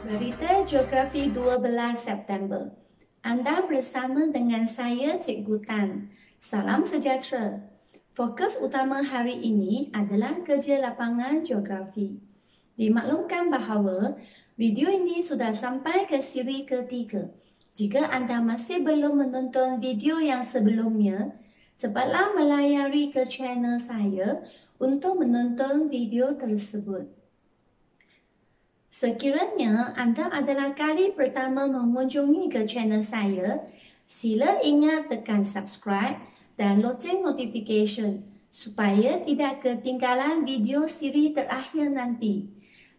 Berita Geografi 12 September. Anda bersama dengan saya, Cikgu Tan. Salam sejahtera. Fokus utama hari ini adalah kerja lapangan geografi. Dimaklumkan bahawa video ini sudah sampai ke siri ketiga. Jika anda masih belum menonton video yang sebelumnya, cepatlah melayari ke channel saya untuk menonton video tersebut. Sekiranya anda adalah kali pertama mengunjungi ke channel saya, sila ingat tekan subscribe dan loceng notification supaya tidak ketinggalan video siri terakhir nanti.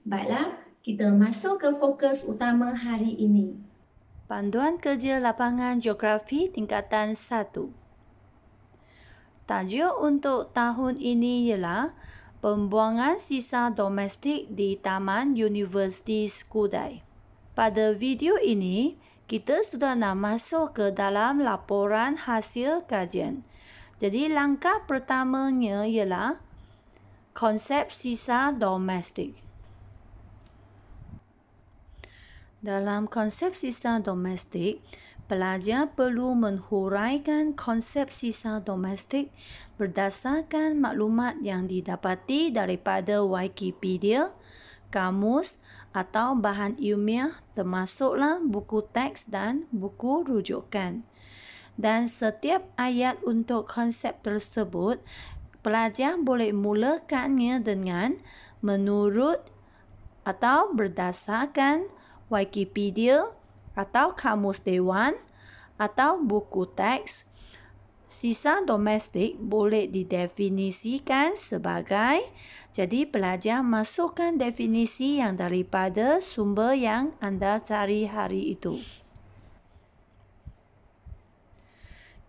Baiklah, kita masuk ke fokus utama hari ini. Panduan kerja lapangan geografi tingkatan 1. Tajuk untuk tahun ini ialah Pembuangan sisa domestik di Taman Universiti Skudai. Pada video ini, kita sudah nak masuk ke dalam laporan hasil kajian. Jadi langkah pertamanya ialah konsep sisa domestik. Dalam konsep sisa domestik, pelajar perlu menghuraikan konsep sisa domestik berdasarkan maklumat yang didapati daripada Wikipedia, kamus atau bahan ilmiah termasuklah buku teks dan buku rujukan. Dan setiap ayat untuk konsep tersebut, pelajar boleh mulakannya dengan menurut atau berdasarkan Wikipedia atau kamus dewan atau buku teks. Sisa domestik boleh didefinisikan sebagai, jadi pelajar masukkan definisi yang daripada sumber yang anda cari hari itu.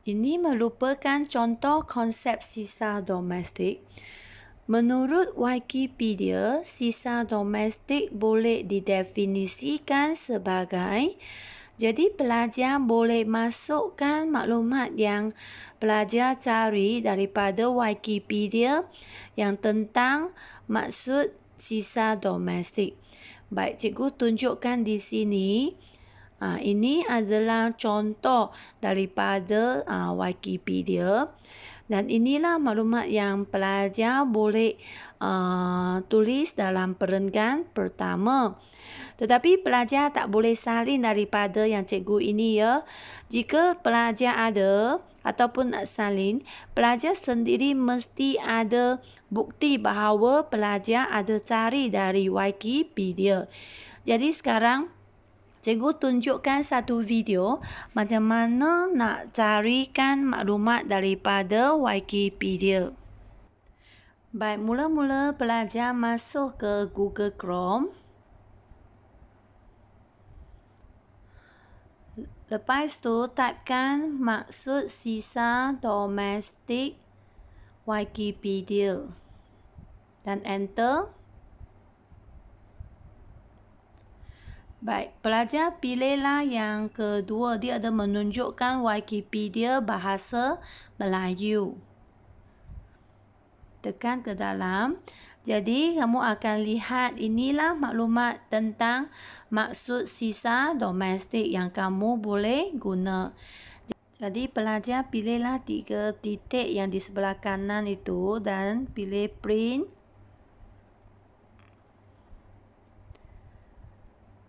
Ini merupakan contoh konsep sisa domestik. Menurut Wikipedia, sisa domestik boleh didefinisikan sebagai, jadi pelajar boleh masukkan maklumat yang pelajar cari daripada Wikipedia yang tentang maksud sisa domestik. Baik, cikgu tunjukkan di sini. Ini adalah contoh daripada Wikipedia. Dan inilah maklumat yang pelajar boleh tulis dalam perenggan pertama. Tetapi pelajar tak boleh salin daripada yang cikgu ini ya. Jika pelajar ada ataupun nak salin, pelajar sendiri mesti ada bukti bahawa pelajar ada cari dari Wikipedia. Jadi sekarang cikgu tunjukkan satu video macam mana nak carikan maklumat daripada Wikipedia. Baik, mula-mula pelajar masuk ke Google Chrome. Lepas tu typekan maksud sisa domestik Wikipedia dan enter. Baik, pelajar pilihlah yang kedua. Dia ada menunjukkan Wikipedia bahasa Melayu. Tekan ke dalam. Jadi, kamu akan lihat inilah maklumat tentang maksud sisa domestik yang kamu boleh guna. Jadi, pelajar pilihlah 3 titik yang di sebelah kanan itu dan pilih print.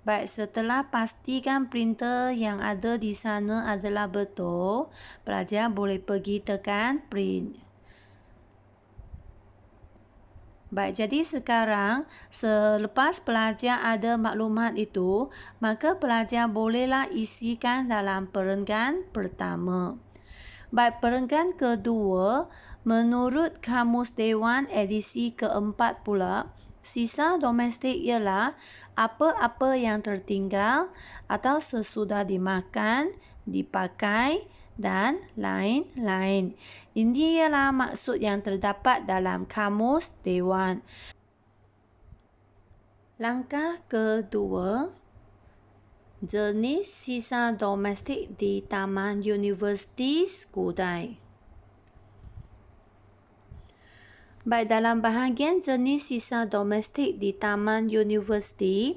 Baik, setelah pastikan printer yang ada di sana adalah betul, pelajar boleh pergi tekan print. Baik, jadi sekarang selepas pelajar ada maklumat itu, maka pelajar bolehlah isikan dalam perenggan pertama. Baik, perenggan kedua, menurut Kamus Dewan edisi keempat pula, sisa domestik ialah apa-apa yang tertinggal atau sesudah dimakan, dipakai dan lain-lain. Ini ialah maksud yang terdapat dalam Kamus Dewan. Langkah kedua, jenis sisa domestik di Taman Universiti Skudai. Baik, dalam bahagian jenis sisa domestik di Taman Universiti,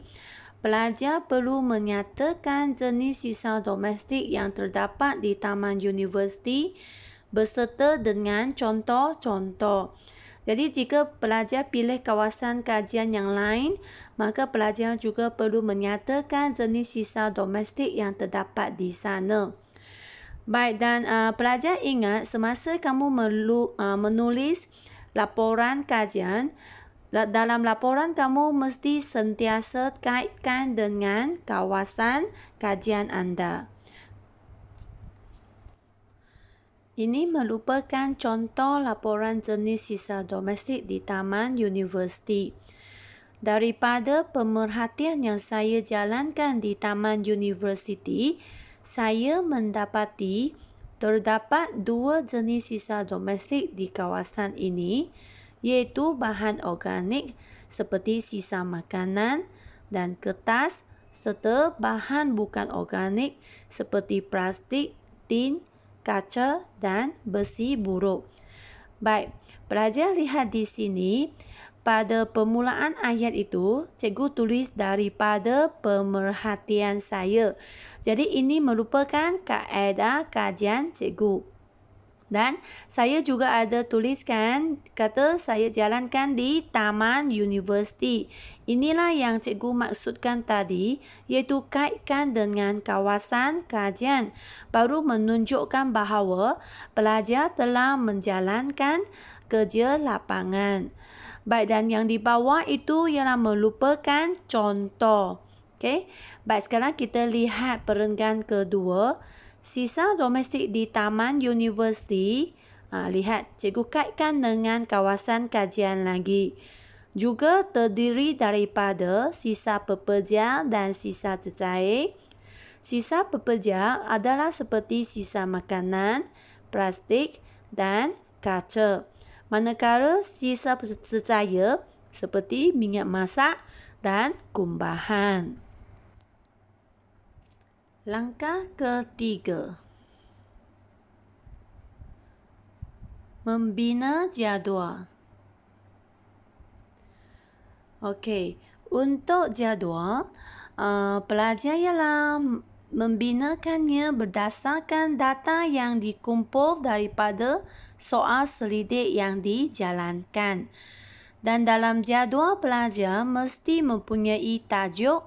Pelajar perlu menyatakan jenis sisa domestik yang terdapat di taman universiti berserta dengan contoh-contoh. Jadi jika pelajar pilih kawasan kajian yang lain, maka pelajar juga perlu menyatakan jenis sisa domestik yang terdapat di sana. Baik, dan pelajar ingat semasa kamu menulis laporan kajian, dalam laporan kamu mesti sentiasa kaitkan dengan kawasan kajian anda. Ini merupakan contoh laporan jenis sisa domestik di taman universiti. Daripada pemerhatian yang saya jalankan di taman universiti, saya mendapati terdapat 2 jenis sisa domestik di kawasan ini, iaitu bahan organik seperti sisa makanan dan kertas serta bahan bukan organik seperti plastik, tin, kaca dan besi buruk. Baik, pelajar lihat di sini, pada permulaan ayat itu, cikgu tulis daripada pemerhatian saya. Jadi ini merupakan kaedah kajian cikgu. Dan saya juga ada tuliskan kata saya jalankan di taman universiti. Inilah yang cikgu maksudkan tadi, iaitu kaitkan dengan kawasan kajian. Baru menunjukkan bahawa pelajar telah menjalankan kerja lapangan. Baik, dan yang di bawah itu ialah merupakan contoh. Okey. Baik, sekarang kita lihat perenggan kedua. Sisa domestik di taman universiti. Lihat, cikgu kaitkan dengan kawasan kajian lagi. Juga terdiri daripada sisa pekerja dan sisa cecair. Sisa pekerja adalah seperti sisa makanan, plastik dan kaca. Manakala sisa cecair seperti minyak masak dan kumbahan. Langkah ketiga. Membina jadual. Okey, untuk jadual, pelajar ialah membinakannya berdasarkan data yang dikumpul daripada soal selidik yang dijalankan. Dan dalam jadual pelajar mesti mempunyai tajuk,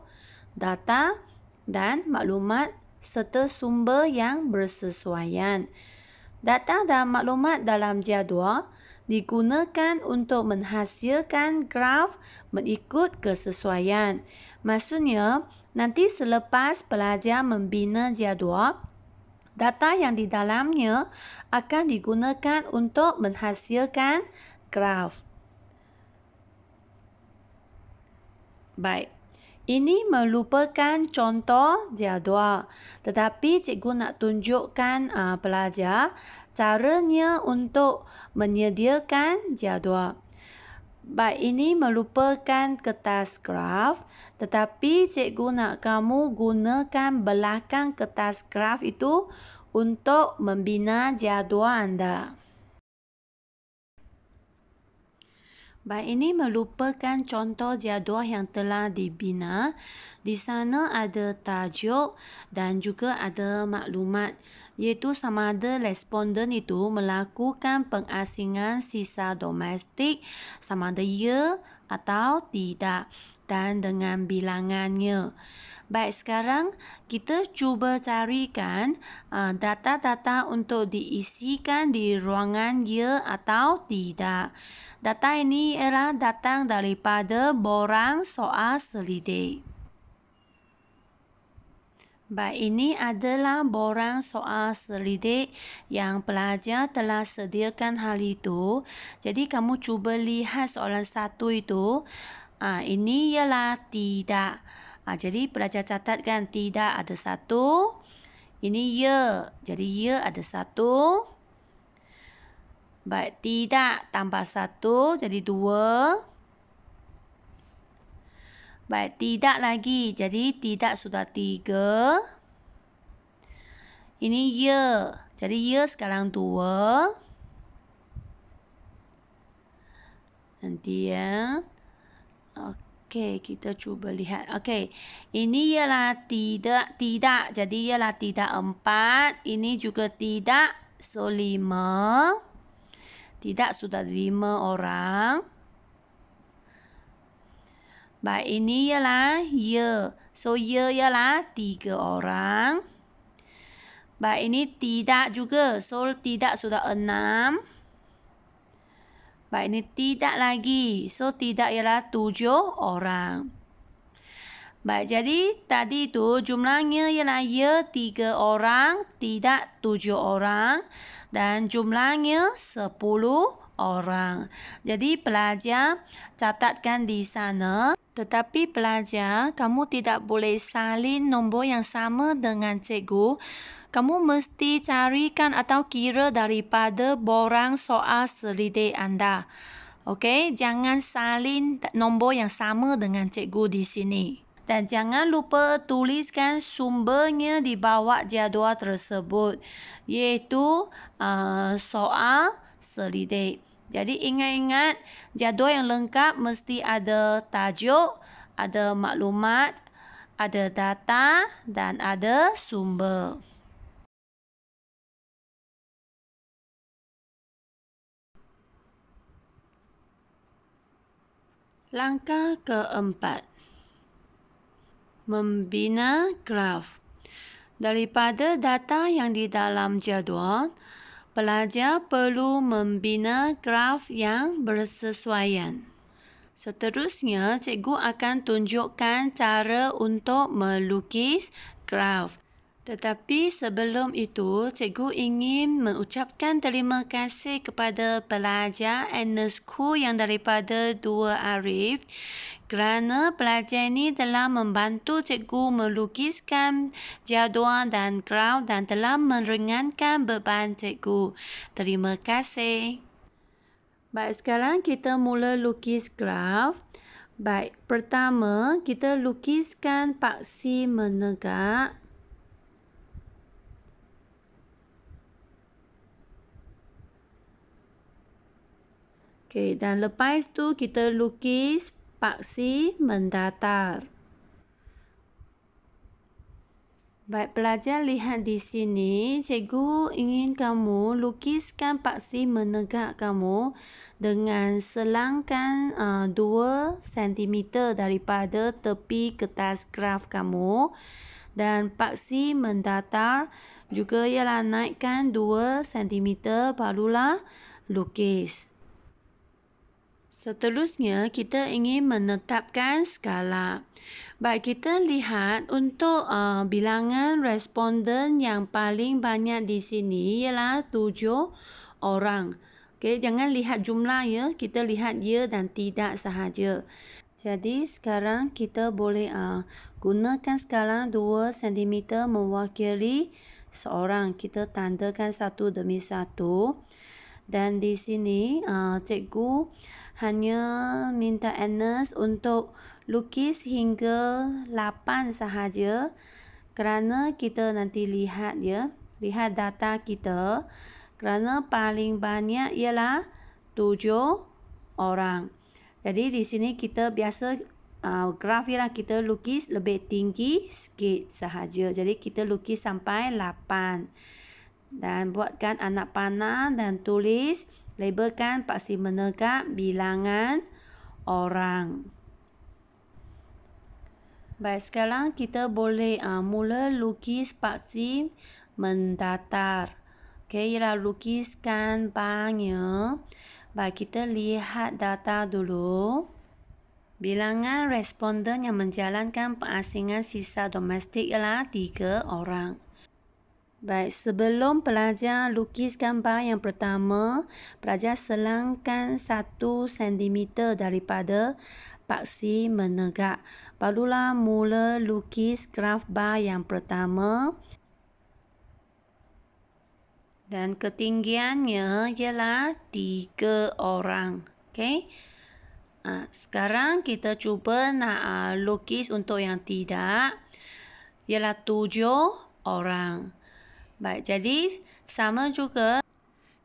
data dan maklumat serta sumber yang bersesuaian. Data dan maklumat dalam jadual digunakan untuk menghasilkan graf mengikut kesesuaian. Maksudnya, nanti selepas pelajar membina jadual, data yang di dalamnya akan digunakan untuk menghasilkan graf. Baik. Ini merupakan contoh jadual, tetapi cikgu nak tunjukkan pelajar caranya untuk menyediakan jadual. Baik, ini merupakan kertas graf, tetapi cikgu nak kamu gunakan belakang kertas graf itu untuk membina jadual anda. Baik, ini merupakan contoh jadual yang telah dibina. Di sana ada tajuk dan juga ada maklumat, iaitu sama ada responden itu melakukan pengasingan sisa domestik sama ada ya atau tidak dan dengan bilangannya. Baik, sekarang kita cuba carikan data-data untuk diisikan di ruangan ya atau tidak. Data ini ialah datang daripada borang soal selidik. Baik, ini adalah borang soal selidik yang pelajar telah sediakan hal itu. Jadi kamu cuba lihat soalan 1 itu. Ini ialah tidak. Jadi pelajar catatkan tidak ada 1. Ini ya. Jadi ya ada 1. Baik, tidak tambah 1 jadi 2. Baik, tidak lagi. Jadi tidak sudah 3. Ini ya. Jadi ya sekarang 2. Nanti ya. Okey, kita cuba lihat. Okey, ini ialah tidak. Jadi ialah tidak 4. Ini juga tidak. So, 5. Tidak sudah 5 orang. Baik, ini ialah ya. So, ya ialah 3 orang. Baik, ini tidak juga. So, tidak sudah 6. Baik, ini tidak lagi. So, tidak ialah 7 orang. Baik, jadi tadi itu jumlahnya ialah ya 3 orang, tidak 7 orang. Dan jumlahnya 10 orang. Jadi pelajar catatkan di sana. Tetapi pelajar, kamu tidak boleh salin nombor yang sama dengan cikgu. Kamu mesti carikan atau kira daripada borang soal selidik anda. Okey, jangan salin nombor yang sama dengan cikgu di sini. Dan jangan lupa tuliskan sumbernya di bawah jadual tersebut, iaitu soal selidik. Jadi ingat-ingat, jadual yang lengkap mesti ada tajuk, ada maklumat, ada data dan ada sumber. Langkah keempat. Membina graf. Daripada data yang di dalam jadual, pelajar perlu membina graf yang bersesuaian. Seterusnya, cikgu akan tunjukkan cara untuk melukis graf. Tetapi sebelum itu, cikgu ingin mengucapkan terima kasih kepada pelajar Ernest Khoo yang daripada 2 Arif kerana pelajar ini telah membantu cikgu melukiskan jadual dan graf dan telah meringankan beban cikgu. Terima kasih. Baik, sekarang kita mula lukis graf. Baik, pertama kita lukiskan paksi menegak. Okey, dan lepas tu kita lukis paksi mendatar. Baik, pelajar lihat di sini, cikgu ingin kamu lukiskan paksi menegak kamu dengan selangkan 2 cm daripada tepi kertas graf kamu. Dan paksi mendatar juga ialah naikkan 2 cm barulah lukis. Seterusnya, kita ingin menetapkan skala. Baik, kita lihat untuk bilangan responden yang paling banyak di sini ialah 7 orang. Okey, jangan lihat jumlah ya, kita lihat ya dan tidak sahaja. Jadi sekarang kita boleh gunakan skala 2 cm mewakili seorang. Kita tandakan satu demi satu. Dan di sini cikgu hanya minta Ernest untuk lukis hingga 8 sahaja kerana kita nanti lihat ya, lihat data kita kerana paling banyak ialah 7 orang. Jadi di sini kita biasa graf ialah kita lukis lebih tinggi sikit sahaja. Jadi kita lukis sampai 8. Dan buatkan anak panah dan tulis, labelkan paksi menegak bilangan orang. Baik, sekarang kita boleh mula lukis paksi mendatar. Okey, ialah lukiskan barnya. Baik, kita lihat data dulu. Bilangan responden yang menjalankan pengasingan sisa domestik ialah 3 orang. Baik, sebelum pelajar lukis gambar yang pertama, pelajar selangkan 1 cm daripada paksi menegak. Barulah mula lukis graf bar yang pertama. Dan ketinggiannya ialah 3 orang. Okey. Sekarang kita cuba nak lukis untuk yang tidak. Ialah 7 orang. Baik, jadi sama juga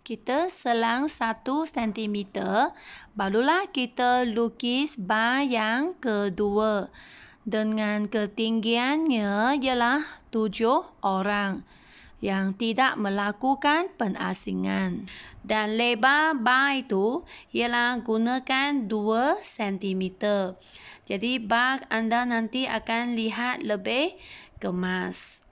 kita selang 1 cm, barulah kita lukis bar yang kedua. Dengan ketinggiannya ialah 7 orang yang tidak melakukan pengasingan. Dan lebar bar itu ialah gunakan 2 cm. Jadi bar anda nanti akan lihat lebih kemas.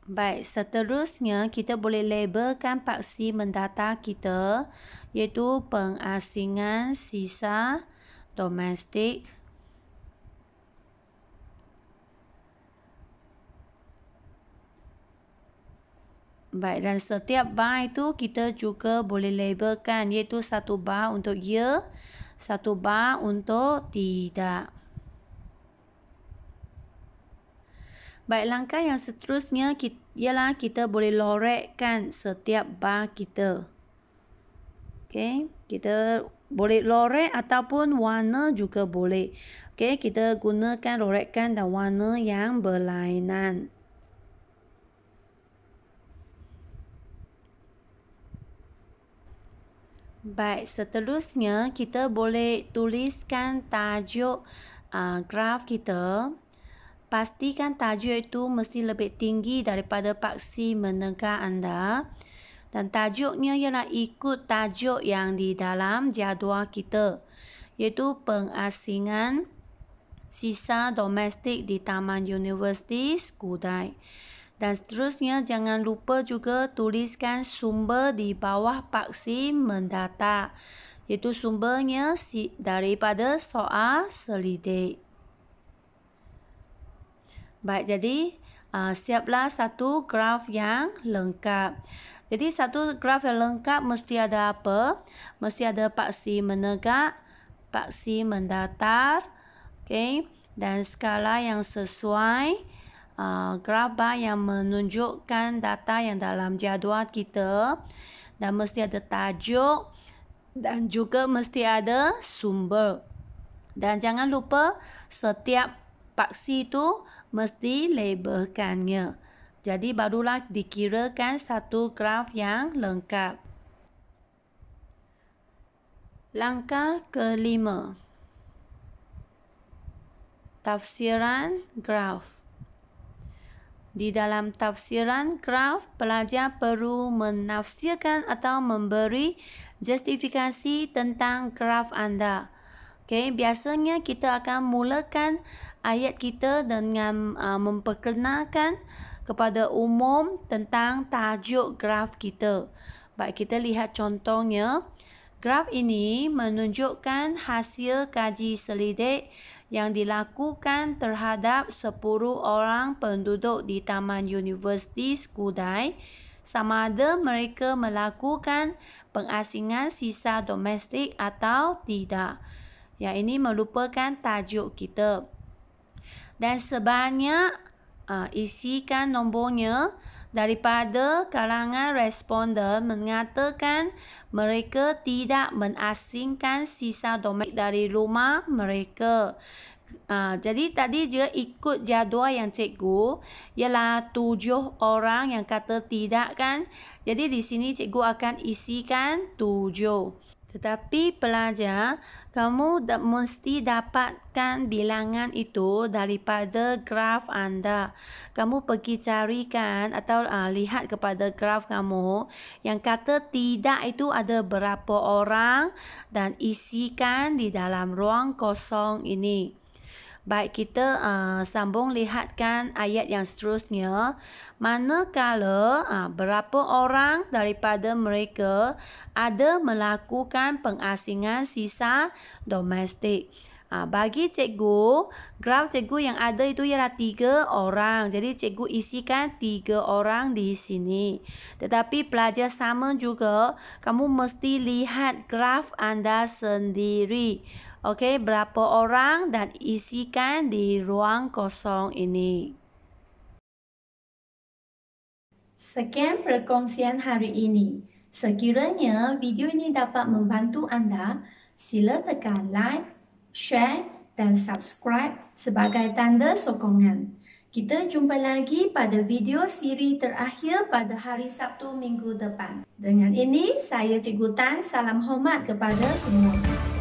Baik, seterusnya kita boleh labelkan paksi mendata kita, iaitu pengasingan sisa domestik. Baik, dan setiap bar itu kita juga boleh labelkan, iaitu 1 bar untuk ya, 1 bar untuk tidak. Baik, langkah yang seterusnya ialah kita boleh lorekkan setiap bar kita. Okey, kita boleh lorek ataupun warna juga boleh. Okey, kita gunakan lorekan dan warna yang berlainan. Baik, seterusnya kita boleh tuliskan tajuk graf kita. Pastikan tajuk itu mesti lebih tinggi daripada paksi menegak anda. Dan tajuknya ialah ikut tajuk yang di dalam jadual kita, iaitu pengasingan sisa domestik di Taman Universiti Skudai. Dan seterusnya jangan lupa juga tuliskan sumber di bawah paksi mendata, iaitu sumbernya daripada soal selidik. Baik, jadi siaplah satu graf yang lengkap. Jadi satu graf yang lengkap mesti ada apa? Mesti ada paksi menegak, paksi mendatar, okay, dan skala yang sesuai, graf bar yang menunjukkan data yang dalam jadual kita, dan mesti ada tajuk dan juga mesti ada sumber. Dan jangan lupa setiap paksi itu mesti labelkannya. Jadi barulah dikirakan satu graf yang lengkap. Langkah kelima. Tafsiran graf. Di dalam tafsiran graf, pelajar perlu menafsirkan atau memberi justifikasi tentang graf anda. Okay, biasanya kita akan mulakan ayat kita dengan memperkenalkan kepada umum tentang tajuk graf kita. Baik, kita lihat contohnya. Graf ini menunjukkan hasil kaji selidik yang dilakukan terhadap 10 orang penduduk di Taman Universiti Skudai, sama ada mereka melakukan pengasingan sisa domestik atau tidak. Yang ini merupakan tajuk kita. Dan sebanyak isikan nombornya daripada kalangan responden mengatakan mereka tidak mengasingkan sisa domestik dari rumah mereka. Jadi tadi dia ikut jadual yang cikgu, ialah 7 orang yang kata tidak kan. Jadi di sini cikgu akan isikan 7. Tetapi pelajar, kamu mesti dapatkan bilangan itu daripada graf anda. Kamu pergi carikan atau lihat kepada graf kamu yang kata tidak itu ada berapa orang dan isikan di dalam ruang kosong ini. Baik, kita sambung lihatkan ayat yang seterusnya. Manakala berapa orang daripada mereka ada melakukan pengasingan sisa domestik. Bagi cikgu, graf cikgu yang ada itu ialah 3 orang. Jadi cikgu isikan 3 orang di sini. Tetapi pelajar sama juga, kamu mesti lihat graf anda sendiri. Okey, berapa orang dan isikan di ruang kosong ini. Sekian perkongsian hari ini. Sekiranya video ini dapat membantu anda, sila tekan like, share dan subscribe sebagai tanda sokongan. Kita jumpa lagi pada video siri terakhir pada hari Sabtu minggu depan. Dengan ini, saya Cikgu Tan salam hormat kepada semua.